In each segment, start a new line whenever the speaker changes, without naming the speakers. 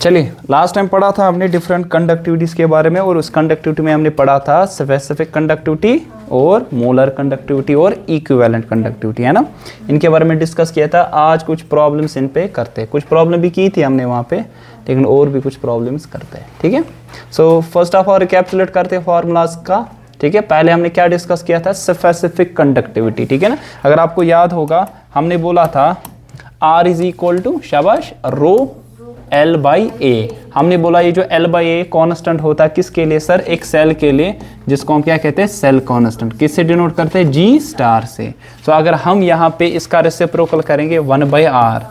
चलिए last time पढ़ा था हमने डिफरेंट कंडक्टिविटीज़ के बारे में, और उस कंडक्टिविटी में हमने पढ़ा था स्पेसिफिक कंडक्टिविटी और मोलर कंडक्टिविटी और इक्विवेलेंट कंडक्टिविटी, है ना। इनके बारे में डिस्कस किया था। आज कुछ प्रॉब्लम्स इन पे करते हैं, कुछ प्रॉब्लम भी की थी हमने वहाँ पे, लेकिन और भी कुछ प्रॉब्लम्स करते हैं, ठीक है। So first of all recapitulate करते हैं फॉर्मूलाज का, ठीक है। पहले हमने क्या डिस्कस किया था, स्पेसिफिक कंडक्टिविटी, ठीक है ना। अगर आपको याद होगा हमने बोला था R इज इक्वल टू शाबाश रो L बाई ए। हमने बोला ये जो L बाई ए कॉन्स्टेंट होता है किसके लिए सर, एक सेल के लिए, जिसको हम क्या कहते हैं सेल कॉन्स्टेंट। किससे डिनोट करते हैं, G स्टार से। तो अगर हम यहाँ पे इसका रेसिप्रोकल करेंगे 1 बाई आर,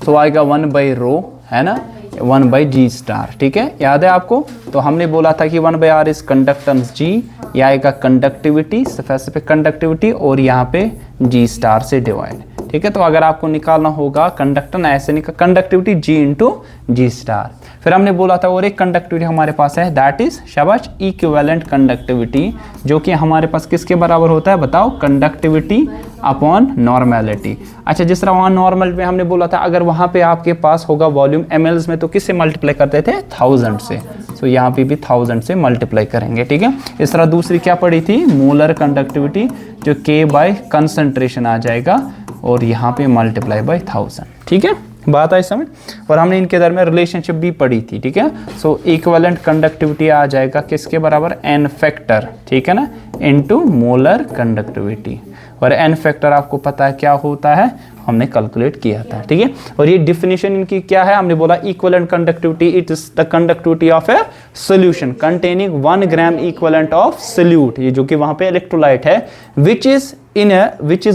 तो आएगा 1 बाई रो, है ना, 1 बाई जी स्टार, ठीक है, याद है आपको। तो हमने बोला था कि 1 by R is conductance G, यह आएगा कंडक्टिविटी, स्पेसिफिक कंडक्टिविटी, और यहाँ पे G स्टार से डिवाइड, ठीक है। तो अगर आपको निकालना होगा कंडक्टेंस, ऐसे निकाल conductivity G into G star. फिर हमने बोला था और एक कंडक्टिविटी हमारे पास है, दैट इज शाबाश इक्विवेलेंट कंडक्टिविटी, जो कि हमारे पास किसके बराबर होता है बताओ, कंडक्टिविटी अपॉन नॉर्मेलिटी। अच्छा, जिस तरह वहाँ नॉर्मल में हमने बोला था अगर वहाँ पे आपके पास होगा वॉल्यूम mls में, तो किससे मल्टीप्लाई करते थे, 1000 से। तो यहाँ पे भी 1000 से मल्टीप्लाई करेंगे, ठीक है। इस तरह दूसरी क्या पड़ी थी, मोलर कंडक्टिविटी, जो K बाय कंसंट्रेशन आ जाएगा, और यहाँ पे मल्टीप्लाई बाय 1000, ठीक है, बात आई समझ। और हमने इनके दरमियान रिलेशनशिप भी पढ़ी थी, ठीक है। सो इक्विवेलेंट कंडक्टिविटी आ जाएगा किसके बराबर, n फैक्टर, ठीक है ना, इनटू मोलर कंडक्टिविटी। और n फैक्टर आपको पता है क्या होता है, हमने कैलकुलेट किया था, ठीक है। और ये डिफिनीशन इनकी क्या है, हमने बोला equivalent conductivity it is the conductivity of A solution containing 1 gram equivalent of solute, ये जो कि वहां पे इलेक्ट्रोलाइट है, which is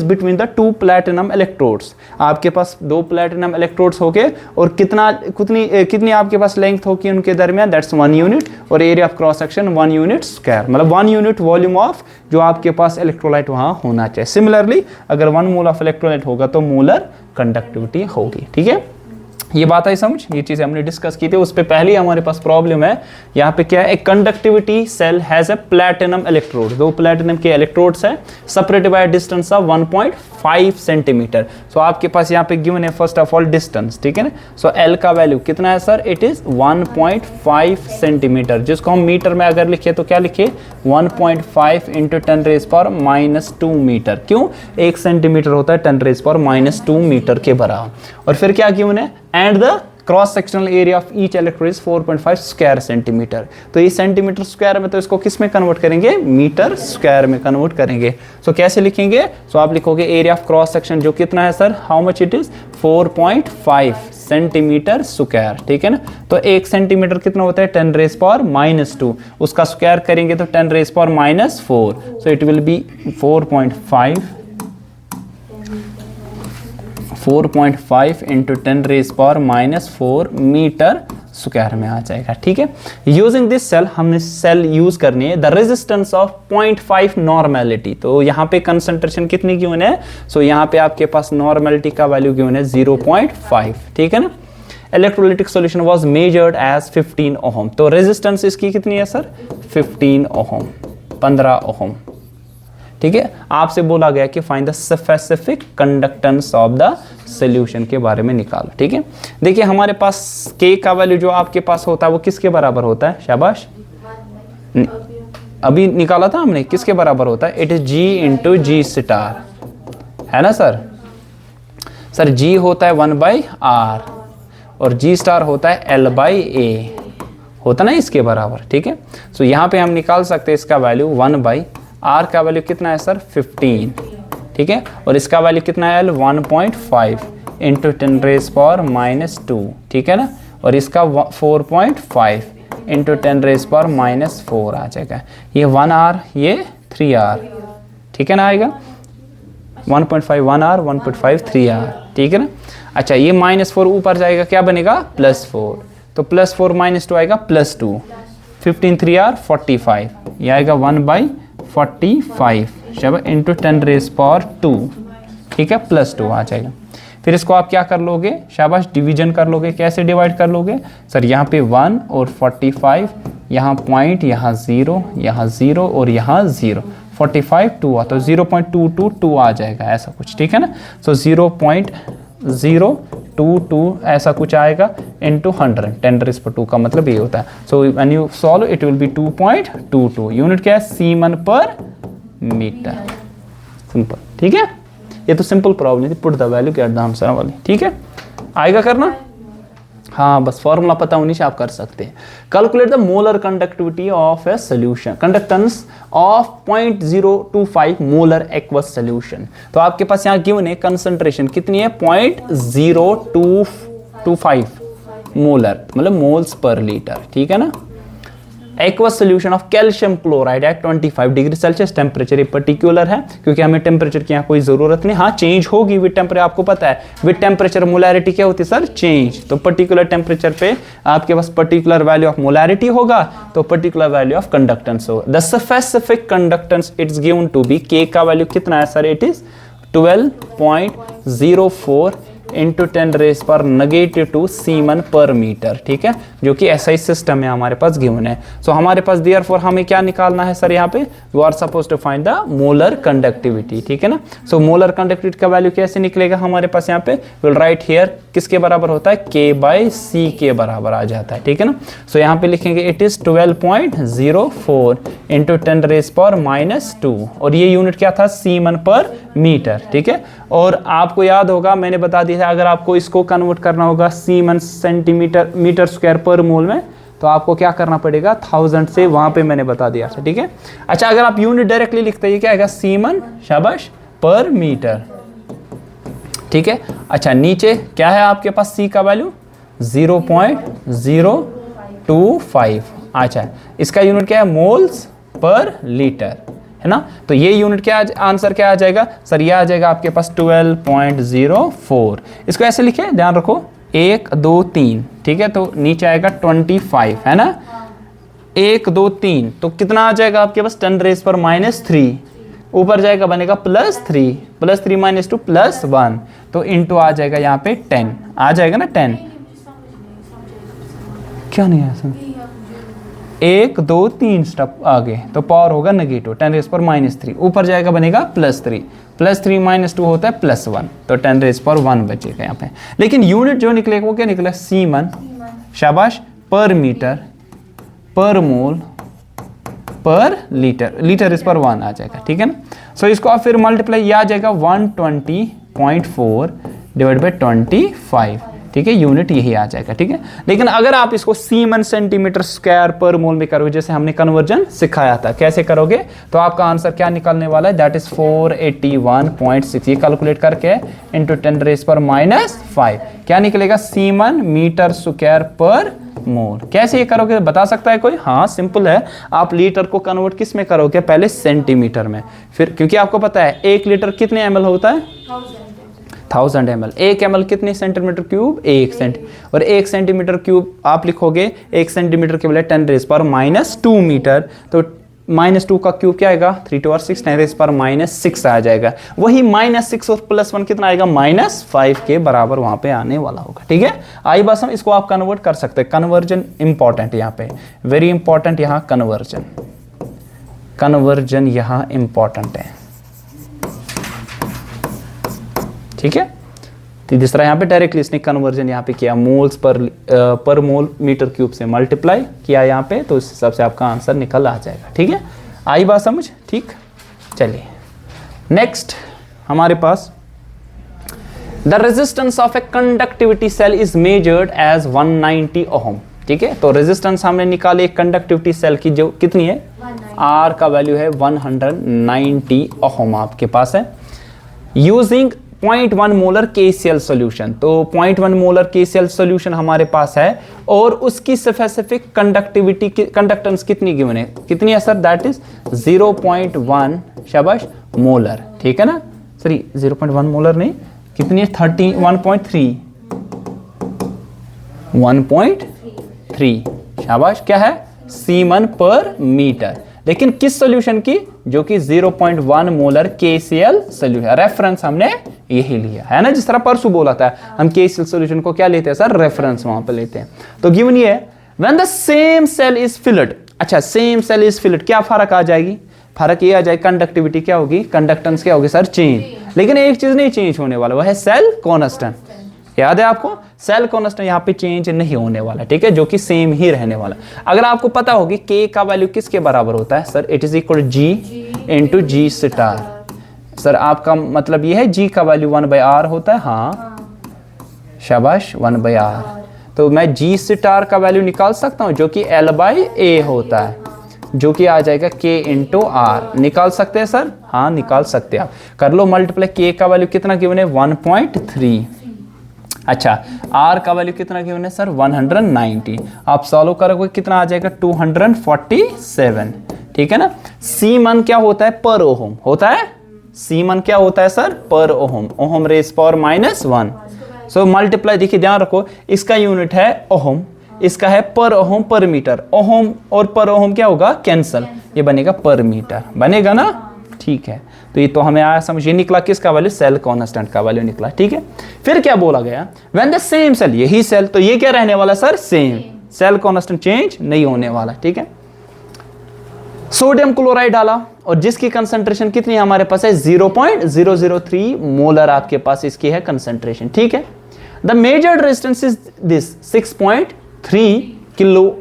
between the 2 platinum electrodes. आपके पास 2 प्लैटिनम इलेक्ट्रोड्स हो गए, और कितनी आपके पास लेंथ होगी उनके दरमियान, दैट्स 1 यूनिट, और area of cross section 1 unit square, मतलब 1 यूनिट वॉल्यूम ऑफ जो आपके पास इलेक्ट्रोलाइट वहां होना चाहिए। सिमिलरली अगर 1 मोल ऑफ इलेक्ट्रोलाइट होगा तो मोलर कंडक्टिविटी होगी, ठीक है। ये बात आई समझ, ये चीज़ हमने डिस्कस की थी। उस पे पहले हमारे पास प्रॉब्लम है, यहाँ पे क्या है, एक conductivity cell has a platinum electrode, 2 platinum के इलेक्ट्रोड्स है, separated by distance of 1.5 centimetre. So आपके पास यहाँ पे गिवन है फर्स्ट ऑफ ऑल डिस्टेंस, ठीक है ना। सो L का वैल्यू कितना है सर, इट इज 1.5 सेंटीमीटर, जिसको हम मीटर में अगर लिखे तो क्या लिखे, 1.5 इंटू 10⁻⁻² मीटर। क्यों, 1 सेंटीमीटर होता है 10⁻⁻² मीटर के बराबर। और फिर क्या गिवन है, and the cross sectional area of each electrode is 4.5 square centimetre. तो ये सेंटीमीटर स्क्वायर में, तो इसको किस में कन्वर्ट करेंगे, मीटर स्क्वायर में कन्वर्ट करेंगे। सो कैसे लिखेंगे, सो आप लिखोगे एरिया ऑफ क्रॉस सेक्शन जो कितना है sir, how much it is, 4.5 centimetre square, ठीक है ना। तो 1 सेंटीमीटर कितना होता है, 10⁻⁻², उसका स्क्वायर करेंगे तो 10⁻⁻⁴। So it will be 4.5 into 10⁻⁻⁴ metre square में आ जाएगा, ठीक है। यूजिंग दिस सेल, हमने सेल यूज करनी है, द रेजिस्टेंस ऑफ 0.5 नॉर्मेलिटी। तो यहाँ पे कंसंट्रेशन कितनी गिवन है, सो यहाँ पे आपके पास नॉर्मेलिटी का वैल्यू गिवन है 0.5, ठीक है ना। Electrolytic solution was measured as 15 ohm. तो रेजिस्टेंस इसकी कितनी है सर, 15 ओहम, 15 ओहम, ठीक है। आपसे बोला गया कि find the specific conductance of the solution के बारे में निकालो, ठीक है। देखिए हमारे पास K का वैल्यू जो आपके पास होता है वो किसके बराबर होता है, शाबाश, अभी निकाला था हमने, किसके बराबर होता है, it is G into G star, है ना सर। सर G होता है 1 बाई आर, और G स्टार होता है L बाई ए, होता ना इसके बराबर, ठीक है। सो यहाँ पे हम निकाल सकते हैं इसका वैल्यू 1 बाई R का वैल्यू कितना है सर, 15, ठीक है। और इसका वैल्यू कितना है, 1.5 इंटू 10⁻⁻², ठीक है ना। और इसका 4.5 इंटू 10⁻⁻⁴ आ जाएगा। ये 1R, ये 3R, ठीक है ना, आएगा 1.5 1R, 1.5 3R, ठीक है ना। अच्छा, ये -4 ऊपर जाएगा, क्या बनेगा, +4, तो +4 - 2 आएगा +2, 15 3R 45, ये आएगा 1/45 शब इंटू 10⁻², ठीक है, +2 आ जाएगा। फिर इसको आप क्या कर लोगे, शाबाश, डिवीजन कर लोगे। कैसे डिवाइड कर लोगे सर, यहाँ पे 1 और 45, यहाँ पॉइंट, यहाँ 0, यहाँ 0 और यहाँ 0, 45 2 तो 0.222 आ जाएगा, ऐसा कुछ, ठीक है ना। सो 0.5 0.022 ऐसा कुछ आएगा इनटू 100, 10⁻²2 का मतलब ये होता है। So when you solve it will B 2.22। Unit क्या है? सीमन पर मीटर। सिंपल, ठीक है। ये तो सिंपल प्रॉब्लम थी, put the value get the answer वाली, ठीक है। आएगा करना? हाँ, बस फॉर्मूला पता होनी चाहिए, आप कर सकते हैं। Calculate the molar conductivity of a solution, conductance of 0.025 molar aqueous solution. तो आपके पास यहाँ गिवन है कंसंट्रेशन कितनी है? 0.0225 मोलर, मतलब मोल्स पर लीटर, ठीक है ना। Aqueous solution of calcium chloride at 25 degree Celsius temperature. ये पर्टिकुलर है क्योंकि हमें टेम्परेचर की यहाँ कोई जरूरत नहीं। हाँ, चेंज होगी विद टेम्परेचर, आपको पता है विद टेम्परेचर मोलैरिटी क्या होती है सर? चेंज। तो पर्टिकुलर टेम्परेचर पे आपके पास पर्टिकुलर वैल्यू ऑफ मोलैरिटी होगा, तो पर्टिकुलर वैल्यू ऑफ कंडक्टेंस होगा। The specific conductance it's given to be, K का वैल्यू कितना है sir? It is 12.04 into 10⁻² siemens पर मीटर, ठीक है, जो कि एसआई सिस्टम है हमारे पास गिवन है। सो हमारे पास देयरफॉर हमें क्या निकालना है सर? यहाँ पे we are suppose to find the molar conductivity, ठीक है ना। सो मोलर कंडक्टिविटी का वैल्यू कैसे निकलेगा हमारे पास? यहाँ पे विल राइट हियर, किसके बराबर होता है? K/C के बराबर आ जाता है, ठीक है ना। सो यहाँ पे लिखेंगे इट इज 12.04 इंटू 10⁻², और ये यूनिट क्या था? सीमन पर मीटर, ठीक है। और आपको याद होगा, मैंने बता दिया था, अगर आपको इसको कन्वर्ट करना होगा सीमन सेंटीमीटर मीटर स्क्वायर पर मोल में, तो आपको क्या करना पड़ेगा? 1000 से, वहां पे मैंने बता दिया था, ठीक है। अच्छा, अगर आप यूनिट डायरेक्टली लिखते हैं, क्या आएगा? सीमन, शाबाश, पर मीटर, ठीक है। अच्छा, नीचे क्या है आपके पास? C का वैल्यू 0.025। अच्छा, इसका यूनिट क्या है? मोल्स पर लीटर, है ना। तो ये यूनिट क्या आंसर क्या आ जाएगा सर? ये आ जाएगा आपके पास 12.04। इसको ऐसे लिखे, ध्यान रखो, 1 2 3, ठीक है। तो नीचे आएगा 25, है ना। 1 2 3 तो कितना आ जाएगा आपके पास? 10⁻³ ऊपर जाएगा, बनेगा +3, +3 - 2 +1, तो इंटू आ जाएगा यहाँ पे 10 आ जाएगा ना। 10 क्या नहीं है सर? 1 2 3 स्टेप आगे, तो पावर होगा नेगेटिव, 10⁻³ ऊपर जाएगा, बनेगा +3, +3 - 2 होता है +1, तो 10⁻1 बचेगा यहाँ पे। लेकिन यूनिट जो निकलेगा वो क्या निकला? सीमन, शाबाश, पर मीटर, पर मोल, पर लीटर, लीटर इस पर 1 आ जाएगा, ठीक है ना। सो इसको आप फिर मल्टीप्लाई, ये आ जाएगा 120.4 / 25, ठीक है, यूनिट यही आ जाएगा, ठीक है। लेकिन अगर आप इसको सीमन सेंटीमीटर स्क्वायर पर मोल में करोगे, जैसे हमने कन्वर्जन सिखाया था, कैसे करोगे, तो आपका आंसर क्या निकलने वाला है? That is 481.6। ये कैलकुलेट करके इंटू 10⁻⁵ क्या निकलेगा? सीमन मीटर स्क्वायर पर मोल। कैसे ये करोगे बता सकता है कोई? हाँ, सिंपल है। आप लीटर को कन्वर्ट किस में करोगे? पहले सेंटीमीटर में, फिर, क्योंकि आपको पता है 1 लीटर कितने ml होता है? 1000 ml। 1 ml कितने सेंटीमीटर क्यूब? 1 सेंटी, और 1 सेंटीमीटर क्यूब आप लिखोगे 1 सेंटीमीटर के बजाय 10⁻² मीटर, तो -2 का क्यूब क्या आएगा? 3 2 6, 10⁻6 आ जाएगा। वही -6 और +1 कितना आएगा? -5 के बराबर वहां पे आने वाला होगा, ठीक है। आई बात समझ, इसको आप कन्वर्ट कर सकते हैं। कन्वर्जन इंपॉर्टेंट यहाँ पे, वेरी इंपॉर्टेंट, यहाँ कन्वर्जन, कन्वर्जन यहाँ इंपॉर्टेंट है, ठीक है। तो जिस तरह यहाँ पे डायरेक्टली इसने कन्वर्जन यहाँ पे किया, मोल्स पर मोल मीटर क्यूब से मल्टीप्लाई किया यहाँ पे, तो उस हिसाब से आपका आंसर निकल आ जाएगा, ठीक है। आई बात समझ? ठीक, चलिए नेक्स्ट हमारे पास, the resistance of a conductivity cell is measured as 190 ohm, ठीक है। तो रेजिस्टेंस हमने निकाले कंडक्टिविटी सेल की, जो कितनी है? आर का वैल्यू है 190 ओम आपके पास है, यूजिंग 0.1 मोलर KCl सोल्यूशन। तो 0.1 मोलर KCl सोल्यूशन हमारे पास है, और उसकी स्पेसिफिक कंडक्टिविटी कंडक्टेंस कितनी गिवन है? कितनी है सर? दैट इज 0.1, शाबाश, मोलर, ठीक है ना। सॉरी 0.1 मोलर नहीं, कितनी है? 1.3, शाबाश, क्या है? सीमन पर मीटर। लेकिन किस सॉल्यूशन की? जो कि 0.1 मोलर KCl सोल्यूशन, रेफरेंस हमने यही लिया है ना। जिस तरह परसों बोला था, हम KCl सोल्यूशन को क्या लेते हैं सर? रेफरेंस वहां पे लेते हैं। तो गिवन ये है, when the same cell is filled. अच्छा, सेम सेल इज फिल्ड, क्या फर्क आ जाएगी? फर्क ये आ जाएगा, कंडक्टिविटी क्या होगी? कंडक्टेंस क्या होगी सर? चेंज। लेकिन एक चीज नहीं चेंज होने वाला, वह है सेल कांस्टेंट। याद है आपको, सेल कांस्टेंट यहाँ पे चेंज नहीं होने वाला, ठीक है, जो कि सेम ही रहने वाला। अगर आपको पता होगी के का वैल्यू किसके बराबर होता है sir, it is equal G into G star. Sir आपका मतलब ये है जी का वैल्यू 1/r होता है, हाँ शाबाश 1/r। तो मैं जी स्टार का वैल्यू निकाल सकता हूँ जो कि L/A होता है, जो कि आ जाएगा K इंटू आर। निकाल सकते हैं सर, हाँ निकाल सकते हैं आप। कर लो मल्टीप्लाई, K का वैल्यू कितना गिवन है 1.3। अच्छा R का वैल्यू कितना गिवन है सर 190। आप सॉल्व करोगे कितना आ जाएगा 247, ठीक है ना। सीमन क्या होता है, पर ओहम होता है। सीमन क्या होता है सर, पर ohm, ohm raise power -1। So multiply, देखिए ध्यान रखो, इसका यूनिट है ओहम, इसका है पर ओहम पर मीटर। ओहम और पर ओहम क्या होगा, कैंसल, ये बनेगा पर मीटर, बनेगा ना, ठीक है। तो ये तो हमें आया समझ, ये निकला किसका वैल्यू, सेल कांस्टेंट का वैल्यू निकला, ठीक है। फिर क्या बोला गया, व्हेन द सेम सेल, यही सेल, तो ये क्या रहने वाला sir, same, cell constant change नहीं होने वाला, ठीक है। सोडियम क्लोराइड डाला और जिसकी कंसंट्रेशन कितनी हमारे पास है 0.003 मोलर आपके पास इसकी है कंसंट्रेशन, ठीक है। The measured resistance is this 6.3 kilo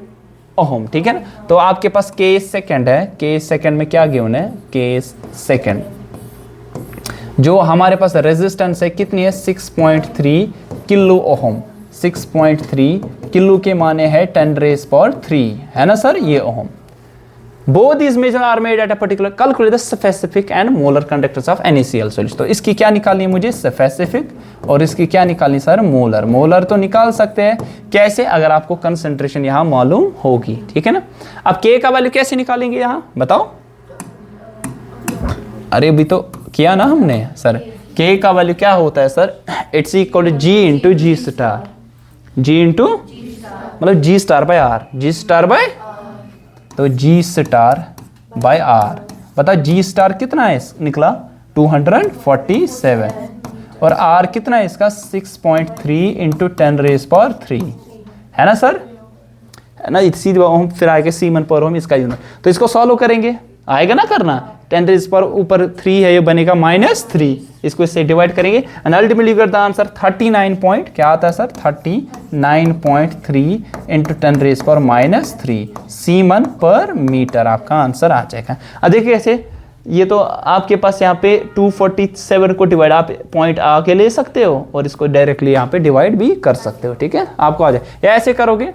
ohm, ठीक है ना। तो आपके पास के सेकंड है, के सेकंड में क्या गिवन है, के सेकंड, जो हमारे पास रेजिस्टेंस है कितनी है 6.3 किलो ओहम। 6.3 किलो के माने है 10⁻³ है ना सर, ये ohm. Both these measures are made at a particular, calculate the specific and molar conductance of NaCl solution। तो इसकी क्या निकालनी है मुझे, स्पेसिफिक, और इसकी क्या निकालनी सर, मोलर। मोलर तो निकाल सकते हैं कैसे, अगर आपको कंसंट्रेशन यहाँ मालूम होगी, ठीक है ना। अब K का वैल्यू कैसे निकालेंगे यहाँ बताओ, अरे अभी तो किया ना हमने सर। K का वैल्यू क्या होता है sir, it's equal to G into G star, G into मतलब G star by R, G star by, तो G स्टार बाय R। बता G स्टार कितना है निकला 247, और R कितना है इसका 6.3 इंटू 10⁻³ है ना सर, है ना। इसी फिर आएगा सीमन पर ओम इसका यूनिट, तो इसको सॉल्व करेंगे, आएगा ना करना, 10 पर ऊपर 3 है, ये बनेगा -3, इसको इससे डिवाइड करेंगे and ultimately the answer 39 point, क्या आता है सर 39.3 इंटू 10⁻³ सीमन पर मीटर, आपका आंसर आ जाएगा। अब देखिए ऐसे, ये तो आपके पास यहाँ पे 247 को डिवाइड आप पॉइंट आके ले सकते हो और इसको डायरेक्टली यहाँ पे डिवाइड भी कर सकते हो, ठीक है, आपको आ जाए। या ऐसे करोगे,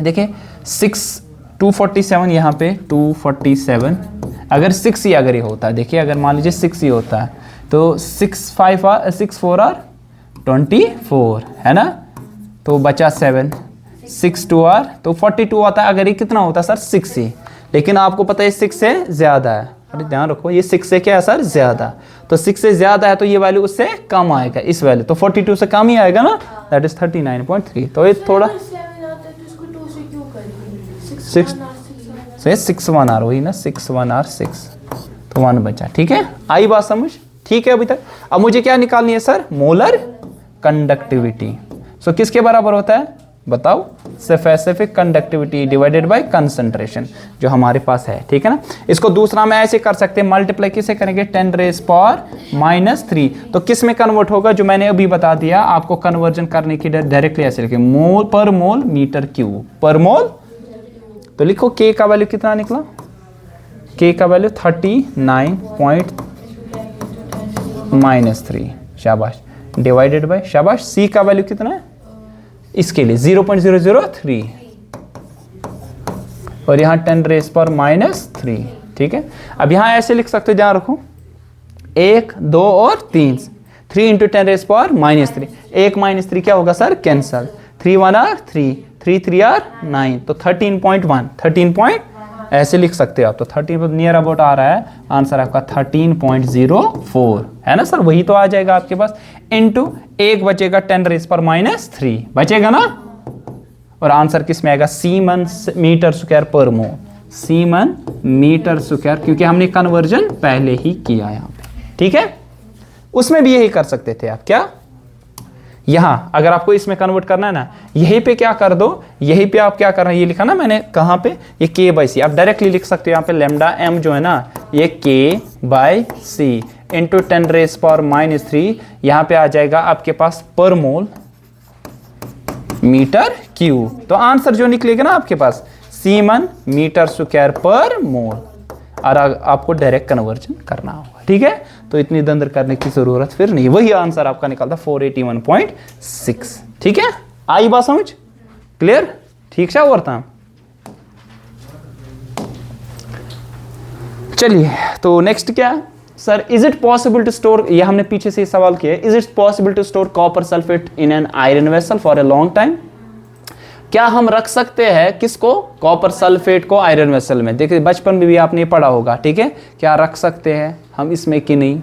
देखिए 247 यहाँ पे 247, अगर 6 ही अगर ये होता है, देखिए अगर मान लीजिए 6 ही होता है तो 6 24 है ना, तो बचा 7, 6 2 तो 42 आता है। अगर ये कितना होता है सर 6 ही, लेकिन आपको पता है 6 से ज़्यादा है, अरे ध्यान रखो ये 6 से क्या है सर ज़्यादा, तो 6 से ज़्यादा है तो ये वैल्यू उससे कम आएगा, इस वैल्यू तो 42 से कम ही आएगा ना, दैट इज 39.3। तो ये थोड़ा 6 1 वही ना, 6 1 R 6, तो 1 बचा, ठीक है, आई बात समझ, ठीक है अभी तक। अब मुझे क्या निकालनी है सर, मोलर कंडक्टिविटी। सो किसके बराबर होता है बताओ, specific conductivity divided by concentration जो हमारे पास है, ठीक है ना। इसको दूसरा में ऐसे कर सकते हैं, मल्टीप्लाई किसे करेंगे 10⁻³ तो किस में कन्वर्ट होगा, जो मैंने अभी बता दिया आपको, कन्वर्जन करने की डायरेक्टली ऐसे लिखे, मोल पर मोल मीटर क्यूब पर मोल। तो लिखो K का वैल्यू कितना निकला, K का वैल्यू 39.3 शाबाश, डिवाइडेड बाय शाबाश, C का वैल्यू कितना है इसके लिए 0.003 और यहाँ 10⁻³ ठीक है। अब यहाँ ऐसे लिख सकते हो, ध्यान रखो 1 2 और 3, 3 इंटू 10⁻³ 1 -3 क्या होगा सर कैंसल, 3 1 R 3, 3 3 R 9, तो 13.1 13 ऐसे लिख सकते हो आप, तो 13 नियर अबाउट आ रहा है आंसर आपका 13.04 है ना सर, वही तो आ जाएगा आपके पास, इनटू 1 बचेगा 10⁻³ बचेगा ना, और आंसर किस में आएगा सीमन मीटर स्क्वायर पर मोल, सीमन मीटर स्क्वायर, क्योंकि हमने कन्वर्जन पहले ही किया यहाँ पे, ठीक है। उसमें भी यही कर सकते थे आप, क्या यहाँ अगर आपको इसमें कन्वर्ट करना है ना, यहीं पे क्या कर दो, यहीं पे आप क्या करना है, ये लिखा ना मैंने कहाँ पे, ये K/C आप डायरेक्टली लिख सकते हो, यहाँ पे लैम्डा m जो है ना ये K/C इंटू 10⁻³ यहाँ पे आ जाएगा आपके पास पर मोल मीटर क्यूब। तो आंसर जो निकलेगा ना आपके पास सीमन मीटर स्क्वायर पर मोल, और आपको डायरेक्ट कन्वर्जन करना होगा, ठीक है। तो इतनी दंदर करने की जरूरत फिर नहीं, वही आंसर आपका निकलता 481.6, ठीक है। आई बात समझ, क्लियर, ठीक से और था। चलिए तो नेक्स्ट क्या है sir, is it possible to store, ये हमने पीछे से सवाल किया, is it possible to store copper sulphate in an iron vessel for a long time. क्या हम रख सकते हैं किसको, कॉपर सल्फेट को आयरन वेसल में। देखिए बचपन में भी आपने पढ़ा होगा, ठीक है, क्या रख सकते हैं हम इसमें कि नहीं।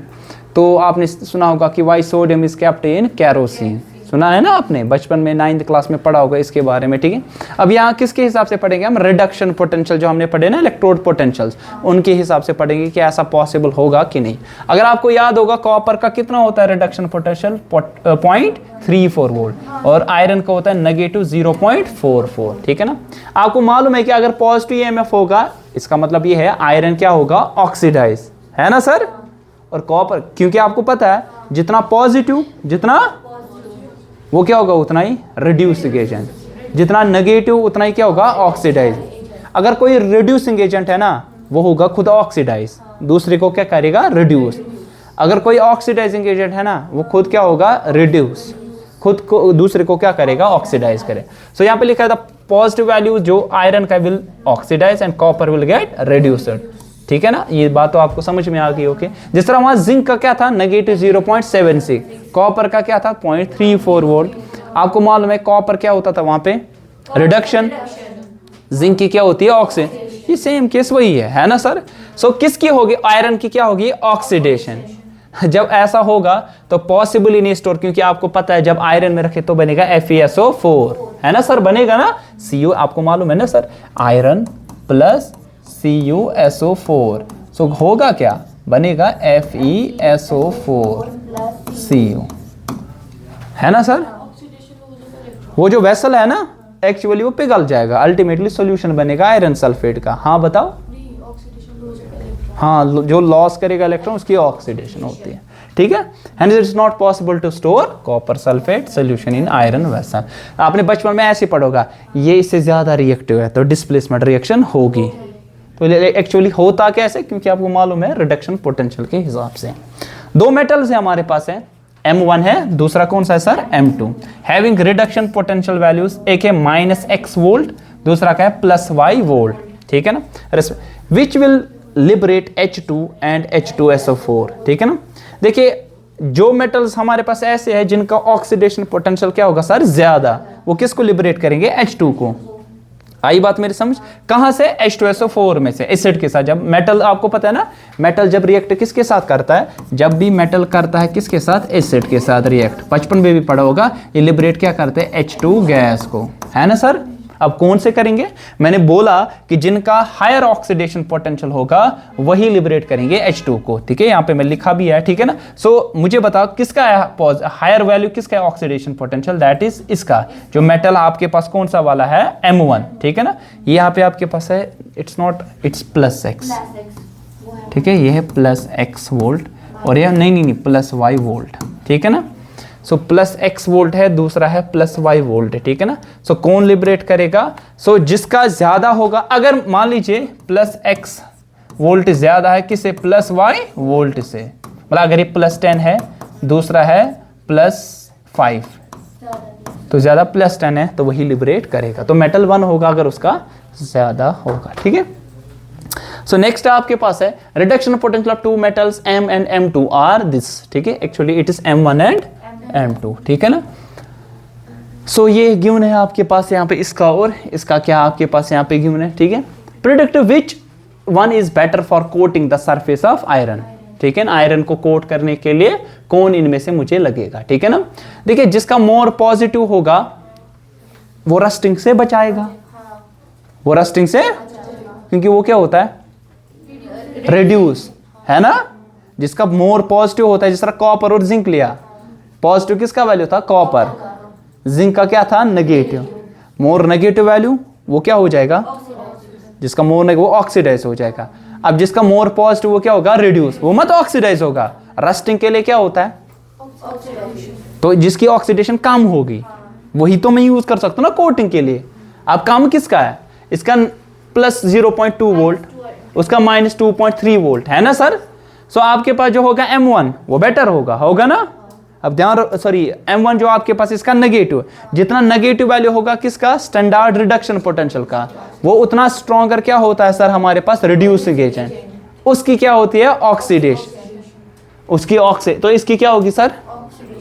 तो आपने सुना होगा कि why sodium is kept in kerosene, सुना है ना आपने, बचपन में 9th क्लास में पढ़ा होगा इसके बारे में, ठीक है। अब यहाँ किसके हिसाब से पढ़ेंगे हम, रिडक्शन पोटेंशियल जो हमने पढ़े ना इलेक्ट्रोड पोटेंशियल्स, उनके हिसाब से पढ़ेंगे कि ऐसा पॉसिबल होगा कि नहीं। अगर आपको याद होगा कॉपर का कितना होता है रिडक्शन पोटेंशियल 0.34 वोल्ट, और आयरन का होता है -0.44, ठीक है ना। आपको मालूम है कि अगर पॉजिटिव EMF होगा इसका मतलब ये है आयरन क्या होगा, ऑक्सीडाइज, है ना सर। और कॉपर, क्योंकि आपको पता है जितना पॉजिटिव जितना वो क्या होगा उतना ही रिड्यूसिंग एजेंट, जितना नेगेटिव उतना ही क्या होगा, ऑक्सीडाइज। अगर कोई रिड्यूसिंग एजेंट है ना वो होगा खुद ऑक्सीडाइज, दूसरे को क्या करेगा, रिड्यूस। अगर कोई ऑक्सीडाइजिंग एजेंट है ना वो खुद क्या होगा, रिड्यूस, खुद को दूसरे को क्या करेगा, ऑक्सीडाइज करे। सो यहाँ पे लिखा था पॉजिटिव वैल्यू जो आयरन का will oxidise and copper will get reduced, ठीक है ना। ये बात तो आपको समझ में आ गई, ओके। जिस तरह वहां जिंक का क्या था -0.76, कॉपर का क्या था 0.34 वोल्ट। आपको मालूम है कॉपर क्या होता था वहां पे, रिडक्शन, जिंक की क्या होती है, ऑक्सीजन। ये सेम केस वही है ना सर। सो किसकी होगी, आयरन की क्या होगी, ऑक्सीडेशन। जब ऐसा होगा तो पॉसिबल ही नहीं स्टोर, क्योंकि आपको पता है जब आयरन में रखे तो बनेगा FeSO4, है ना सर, बनेगा ना। Cu आपको मालूम है ना सर, आयरन प्लस CuSO4, सो होगा क्या, बनेगा FeSO4 Cu, है ना सर। वो जो वेसल है ना एक्चुअली वो पिघल जाएगा, अल्टीमेटली सॉल्यूशन बनेगा आयरन सल्फेट का। हाँ बताओ, हाँ जो लॉस करेगा इलेक्ट्रॉन उसकी ऑक्सीडेशन होती है, ठीक है। And it's not possible to store copper sulphate solution in iron vessel. आपने बचपन में ऐसे पढ़ोगा, ये इससे ज्यादा रिएक्टिव है तो डिस्प्लेसमेंट रिएक्शन होगी। तो एक्चुअली होता कैसे, क्योंकि आपको मालूम है रिडक्शन पोटेंशियल के हिसाब से। दो मेटल्स है हमारे पास है, M1 है, दूसरा कौन सा है sir, M2, having reduction potential values, एक है -X वोल्ट, दूसरा का है +Y वोल्ट, ठीक है ना। Which will liberate H2 and H2SO4, ठीक है ना। देखिए जो मेटल्स हमारे पास ऐसे हैं जिनका ऑक्सीडेशन पोटेंशियल क्या होगा सर, ज्यादा, वो किसको लिबरेट करेंगे, H2 को। आई बात मेरी समझ, कहां से, H2SO4 में से, एसिड के साथ। जब मेटल, आपको पता है ना मेटल जब रिएक्ट किसके साथ करता है, जब भी मेटल करता है किसके साथ, एसिड के साथ रिएक्ट, बचपन में भी पढ़ा होगा, ये लिबरेट क्या करते हैं, H2 गैस को, है ना सर। अब कौन से करेंगे, मैंने बोला कि जिनका हायर ऑक्सीडेशन पोटेंशियल होगा वही लिबरेट करेंगे H2 को, ठीक है, यहाँ पे मैं लिखा भी है, ठीक है ना। सो मुझे बताओ किसका हायर वैल्यू, किसका है ऑक्सीडेशन पोटेंशियल, दैट इज इसका, जो मेटल आपके पास कौन सा वाला है, M1, ठीक है ना। यहाँ पे आपके पास है, इट्स नॉट, इट्स +X, ठीक है, ये है +X वोल्ट, और यह नहीं +Y वोल्ट, ठीक है ना। सो +X वोल्ट है, दूसरा है +Y वोल्ट है, ठीक है ना। सो कौन लिबरेट करेगा, सो जिसका ज्यादा होगा, अगर मान लीजिए +X वोल्ट ज्यादा है किसे, +Y वोल्ट से, मतलब अगर ये +10 है, दूसरा है +5, तो ज्यादा +10 है तो वही लिबरेट करेगा, तो मेटल 1 होगा अगर उसका ज्यादा होगा, ठीक है। सो नेक्स्ट आपके पास है reduction potential of two metals M and M2 are this, ठीक है, actually it is M1 and M2, ठीक है ना। सो ये गिवन है आपके पास यहाँ पे, इसका और इसका क्या आपके पास यहाँ पे गिवन है, ठीक है। Predict which one is better for coating the surface of iron, ठीक है ना, आयरन को कोट करने के लिए कौन इनमें से मुझे लगेगा, ठीक है ना। देखिए जिसका मोर पॉजिटिव होगा वो रस्टिंग से बचाएगा, वो रस्टिंग से, क्योंकि वो क्या होता है, रिड्यूस, है ना। जिसका मोर पॉजिटिव होता है, जिस तरह कॉपर और जिंक लिया, पॉजिटिव किसका वैल्यू था, कॉपर, जिंक का क्या था, नेगेटिव, मोर नेगेटिव वैल्यू वो क्या हो जाएगा, जिसका मोर वो ऑक्सीडाइज हो जाएगा। अब जिसका मोर पॉजिटिव वो क्या होगा, रिड्यूस, वो मत ऑक्सीडाइज होगा, रस्टिंग के लिए क्या होता है, तो जिसकी ऑक्सीडेशन कम होगी वही तो मैं यूज कर सकता हूँ ना कोटिंग के लिए। अब काम किसका है, इसका प्लस 0.2 वोल्ट, उसका माइनस 2.3 वोल्ट है ना सर। सो आपके पास जो होगा M1 वो बेटर होगा ना। अब ध्यान, सॉरी M1 जो आपके पास इसका नेगेटिव, जितना नेगेटिव वैल्यू होगा किसका, स्टैंडर्ड रिडक्शन पोटेंशियल का, वो उतना स्ट्रॉन्गर क्या होता है सर हमारे पास रिड्यूसिंग एजेंट, उसकी क्या होती है ऑक्सीडेशन, उसकी तो इसकी क्या होगी सर,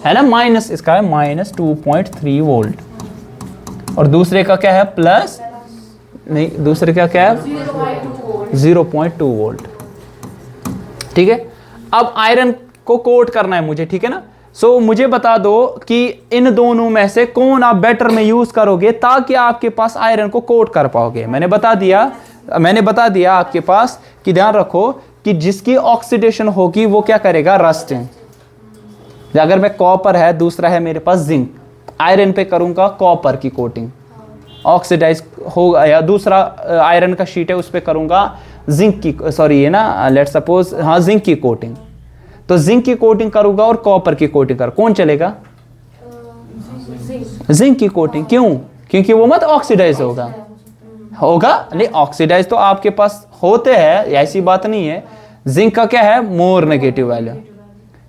है ना माइनस, इसका है माइनस 2.3 वोल्ट और दूसरे का क्या है प्लस, नहीं दूसरे का क्या है 0.2 वोल्ट। ठीक है, अब आयरन को कोट करना है मुझे, ठीक है ना। सो मुझे बता दो कि इन दोनों में से कौन आप बेटर में यूज करोगे ताकि आपके पास आयरन को कोट कर पाओगे। मैंने बता दिया आपके पास कि ध्यान रखो कि जिसकी ऑक्सीडेशन होगी वो क्या करेगा, रस्टिंग। अगर मैं कॉपर है, दूसरा है मेरे पास जिंक, आयरन पे करूंगा कॉपर की कोटिंग, ऑक्सीडाइज होगा, या दूसरा आयरन का शीट है उस पे करूंगा जिंक की, सॉरी है ना, लेट सपोज हाँ जिंक की कोटिंग, तो जिंक की कोटिंग करूंगा और कॉपर की कोटिंग कर, कौन चलेगा, जिंक की कोटिंग। क्यों, क्योंकि वो मत ऑक्सीडाइज होगा नहीं, ऑक्सीडाइज तो आपके पास होते हैं, ऐसी बात नहीं है। जिंक का क्या है मोर नेगेटिव वैल्यू,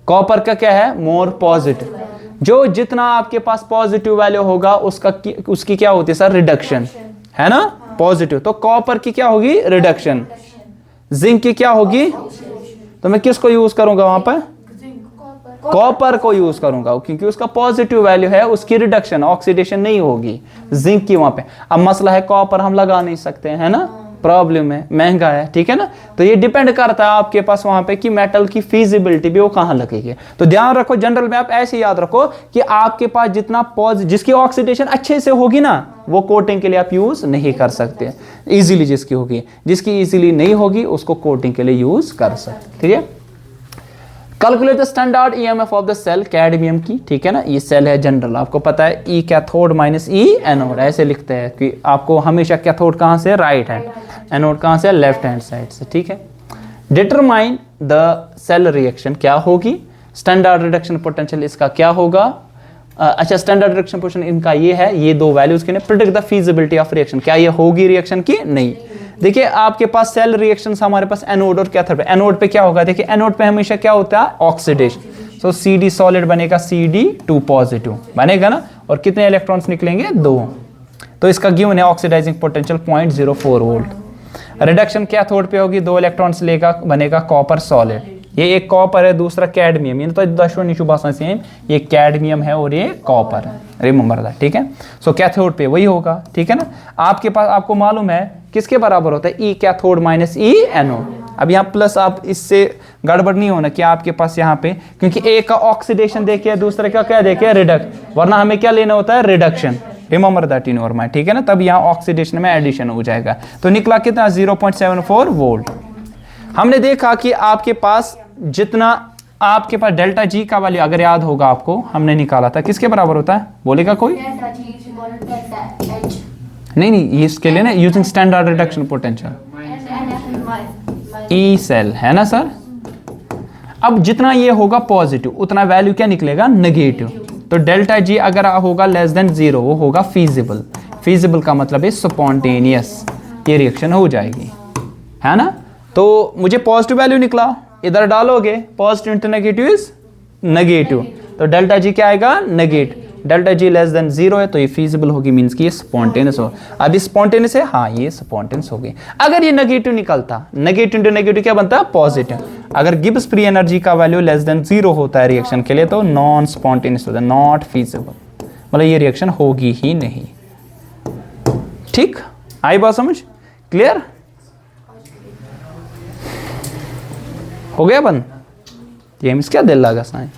कॉपर का क्या है मोर पॉजिटिव। जो जितना आपके पास पॉजिटिव वैल्यू होगा उसकी क्या होती है सर, रिडक्शन, है ना पॉजिटिव। तो कॉपर की क्या होगी रिडक्शन, जिंक की क्या होगी, तो मैं किसको यूज करूंगा वहां पर, कॉपर को यूज करूंगा क्योंकि उसका पॉजिटिव वैल्यू है, उसकी रिडक्शन ऑक्सीडेशन नहीं होगी जिंक की वहां पे। अब मसला है कॉपर हम लगा नहीं सकते है ना, प्रॉब्लम है, महंगा है, ठीक है ना। तो ये डिपेंड करता है आपके पास वहां पे कि मेटल की फिजिबिलिटी भी वो कहां लगेगी। तो ध्यान रखो जनरल में आप ऐसे याद रखो कि आपके पास जितना जिसकी ऑक्सीडेशन अच्छे से होगी ना वो कोटिंग के लिए आप यूज नहीं कर सकते इजीली, जिसकी होगी, जिसकी इजीली नहीं होगी उसको कोटिंग के लिए यूज कर सकते। ठीक है, calculate the standard EMF of the cell cadmium की, ठीक है ना, ये सेल है जनरल, आपको पता है ई कैथोड माइनस ई एनोड, ऐसे लिखते हैं कि आपको हमेशा कैथोड कहां से, राइट हैंड, एनोड कहां से, लेफ्ट हैंड साइड से। ठीक है, डिटरमाइन द सेल रिएक्शन क्या होगी, स्टैंडर्ड रिडक्शन पोटेंशियल इसका क्या होगा, अच्छा स्टैंडर्ड रिडक्शन पोटेंशियल इनका ये है, ये दो वैल्यूज के, predict the feasibility of reaction, क्या ये होगी रिएक्शन की, नहीं। देखिए आपके पास सेल रिएक्शंस हमारे पास एनोड और कैथोड पे, एनोड पे क्या होगा, देखिए एनोड पे हमेशा क्या होता है ऑक्सीडेशन, सो CD सॉलिड बनेगा CD2 पॉजिटिव बनेगा ना, और कितने इलेक्ट्रॉन्स निकलेंगे 2, तो इसका गिवन है oxidising potential 0.04 volt. Reduction cathode पे होगी, 2 इलेक्ट्रॉन्स लेगा, बनेगा कॉपर सॉलिड, ये एक कॉपर है दूसरा कैडमियम, ये तो दशवन सेम, ये कैडमियम है और ये कॉपर है, रिमेंबर दैट। ठीक है, सो कैथोड पे वही होगा, ठीक है ना। आपके पास आपको मालूम है किसके बराबर होता है, ई कैथोड माइनस ई एनोड। अब यहाँ प्लस आप इससे गड़बड़ नहीं होना कि आपके पास यहाँ पे, क्योंकि एक का ऑक्सीडेशन देखिए दूसरे का क्या देखिए रिडक्शन, वरना हमें क्या लेना होता है reduction, remember that in your mind, ठीक है ना। तब यहाँ ऑक्सीडेशन में एडिशन हो जाएगा, तो निकला कितना 0.74 वोल्ट। हमने देखा कि आपके पास जितना आपके पास डेल्टा जी का वैल्यू अगर याद होगा आपको, हमने निकाला था किसके बराबर होता है, बोलेगा कोई, नहीं इसके लिए ना using standard reduction potential E cell, है ना सर। अब जितना ये होगा पॉजिटिव उतना वैल्यू क्या निकलेगा नेगेटिव, तो डेल्टा जी अगर होगा लेस देन 0 वो होगा फीजिबल, फीजिबल का मतलब है स्पॉन्टेनियस, ये रिएक्शन हो जाएगी, है ना। तो मुझे पॉजिटिव वैल्यू निकला, इधर डालोगे positive into negative is negative, तो डेल्टा जी क्या आएगा negative, delta G less than 0 है तो ये फीजिबल होगी, मींस कि ये स्पॉन्टेनियस हो। अब स्पॉन्टेनियस है, हाँ ये स्पॉन्टेनियस होगी। अगर ये नेगेटिव निकलता, नेगेटिव इंटू नेगेटिव क्या बनता है पॉजिटिव। अगर गिब्स फ्री एनर्जी का वैल्यू लेस देन 0 होता है रिएक्शन के लिए तो नॉन स्पॉन्टेनियस होता है, नॉट फीजिबल, मतलब ये रिएक्शन होगी ही नहीं। ठीक, आई बात समझ, क्लियर हो गया बंद, ये क्या दिल लगा साइन।